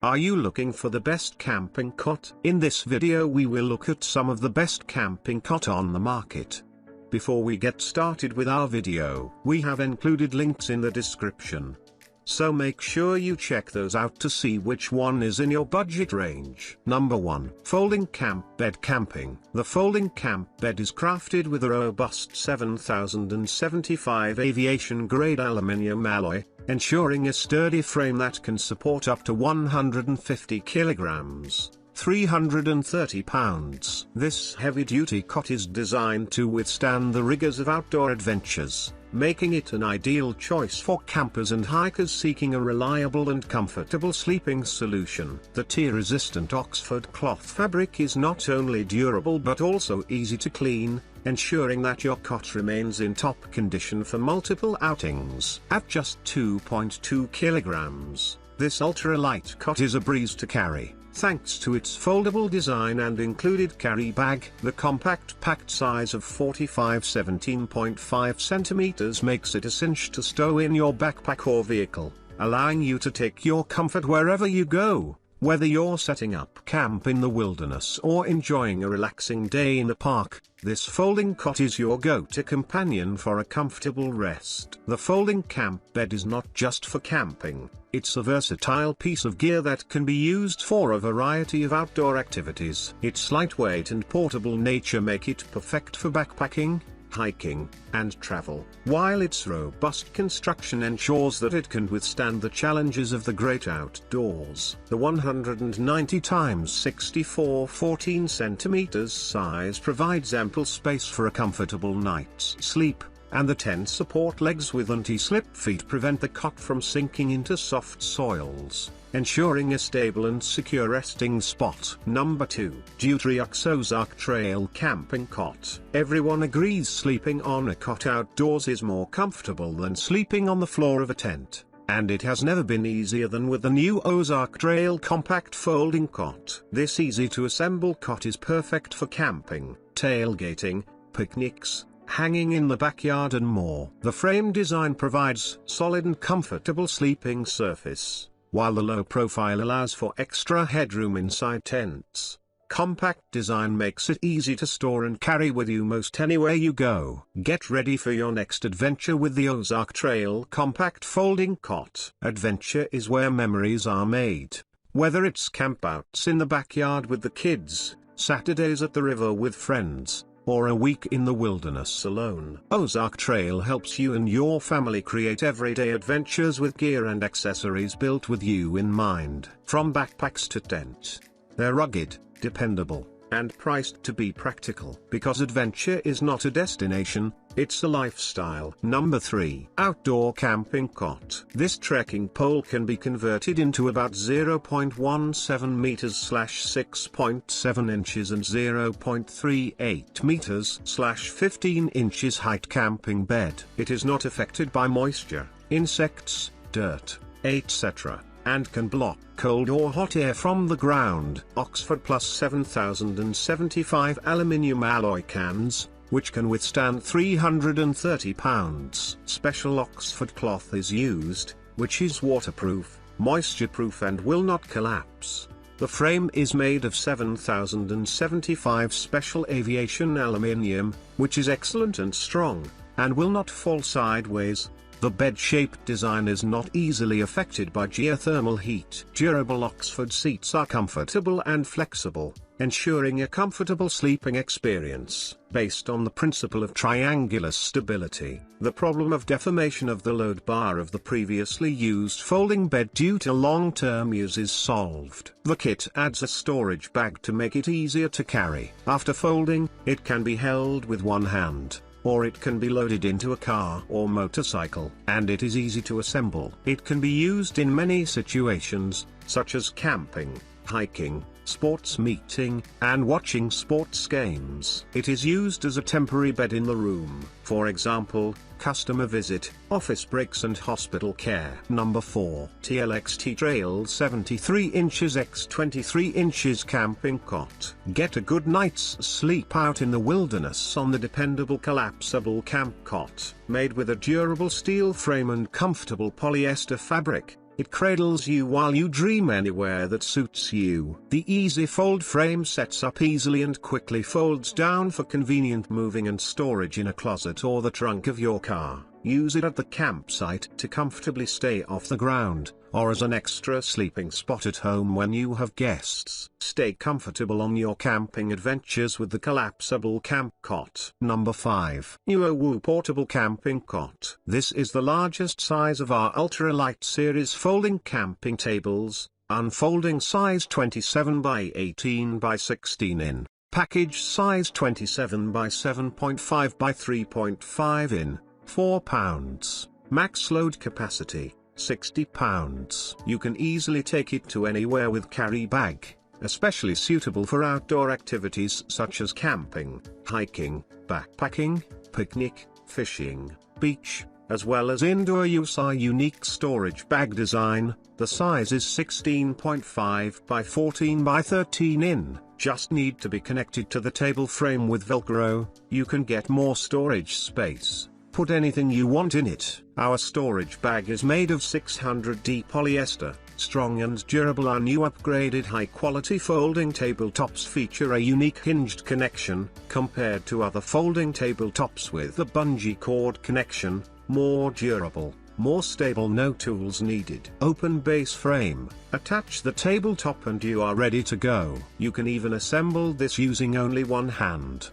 Are you looking for the best camping cot? In this video we will look at some of the best camping cot on the market. Before we get started with our video, we have included links in the description. So make sure you check those out to see which one is in your budget range. Number 1. Folding Camp Bed Camping. The folding camp bed is crafted with a robust 7075 aviation-grade aluminium alloy, ensuring a sturdy frame that can support up to 150 kilograms. 330 pounds. This heavy-duty cot is designed to withstand the rigors of outdoor adventures, making it an ideal choice for campers and hikers seeking a reliable and comfortable sleeping solution. The tear-resistant Oxford cloth fabric is not only durable but also easy to clean, ensuring that your cot remains in top condition for multiple outings. At just 2.2 kilograms, this ultra-light cot is a breeze to carry, thanks to its foldable design and included carry bag. The compact packed size of 17.5 centimeters makes it a cinch to stow in your backpack or vehicle, allowing you to take your comfort wherever you go. Whether you're setting up camp in the wilderness or enjoying a relaxing day in the park, this folding cot is your go-to companion for a comfortable rest. The folding camp bed is not just for camping, it's a versatile piece of gear that can be used for a variety of outdoor activities. Its lightweight and portable nature make it perfect for backpacking, hiking, and travel, while its robust construction ensures that it can withstand the challenges of the great outdoors. The 190 x 64 14 cm size provides ample space for a comfortable night's sleep, and the 10 support legs with anti-slip feet prevent the cot from sinking into soft soils, ensuring a stable and secure resting spot. Number 2. DUTRIEUX Ozark Trail Camping Cot. Everyone agrees sleeping on a cot outdoors is more comfortable than sleeping on the floor of a tent, and it has never been easier than with the new Ozark Trail Compact Folding Cot. This easy-to-assemble cot is perfect for camping, tailgating, picnics, hanging in the backyard and more. The frame design provides solid and comfortable sleeping surface, while the low profile allows for extra headroom inside tents. Compact design makes it easy to store and carry with you most anywhere you go. Get ready for your next adventure with the Ozark Trail Compact Folding Cot. Adventure is where memories are made. Whether it's campouts in the backyard with the kids, Saturdays at the river with friends, or a week in the wilderness alone, Ozark Trail helps you and your family create everyday adventures with gear and accessories built with you in mind. From backpacks to tents, they're rugged, dependable, and priced to be practical. Because adventure is not a destination, it's a lifestyle. Number 3. Outdoor Camping Cot. This trekking pole can be converted into about 0.17 meters / 6.7 inches and 0.38 meters / 15 inches height camping bed. It is not affected by moisture, insects, dirt, etc., and can block cold or hot air from the ground. Oxford Plus 7075 aluminium alloy cans, which can withstand 330 pounds. Special Oxford cloth is used, which is waterproof, moisture-proof and will not collapse. The frame is made of 7075 special aviation aluminium, which is excellent and strong, and will not fall sideways. The bed-shaped design is not easily affected by geothermal heat. Durable Oxford seats are comfortable and flexible, ensuring a comfortable sleeping experience. Based on the principle of triangular stability, the problem of deformation of the load bar of the previously used folding bed due to long-term use is solved. The kit adds a storage bag to make it easier to carry. After folding, it can be held with one hand, or it can be loaded into a car or motorcycle, and it is easy to assemble. It can be used in many situations, such as camping, hiking, sports meeting, and watching sports games. It is used as a temporary bed in the room, for example, customer visit, office breaks and hospital care. Number 4. TLXT Trail 73 inches x 23 inches Camping Cot. Get a good night's sleep out in the wilderness on the dependable collapsible camp cot. Made with a durable steel frame and comfortable polyester fabric, It cradles you while you dream anywhere that suits you. The easy fold frame sets up easily and quickly folds down for convenient moving and storage in a closet or the trunk of your car. Use it at the campsite to comfortably stay off the ground, or as an extra sleeping spot at home when you have guests. Stay comfortable on your camping adventures with the collapsible camp cot. Number 5. DUTRIEUX Portable Camping Cot. This is the largest size of our ultralight series folding camping tables, unfolding size 27 by 18 by 16 in, package size 27 by 7.5 by 3.5 in, 4 pounds, max load capacity, 60 pounds. You can easily take it to anywhere with carry bag, especially suitable for outdoor activities such as camping, hiking, backpacking, picnic, fishing, beach, as well as indoor use. Our unique storage bag design, the size is 16.5 by 14 by 13 in, just need to be connected to the table frame with Velcro. You can get more storage space. Put anything you want in it. Our storage bag is made of 600D polyester, strong and durable. Our new upgraded high-quality folding tabletops feature a unique hinged connection, compared to other folding tabletops with a bungee cord connection, more durable, more stable, no tools needed. Open base frame, attach the tabletop and you are ready to go. You can even assemble this using only one hand.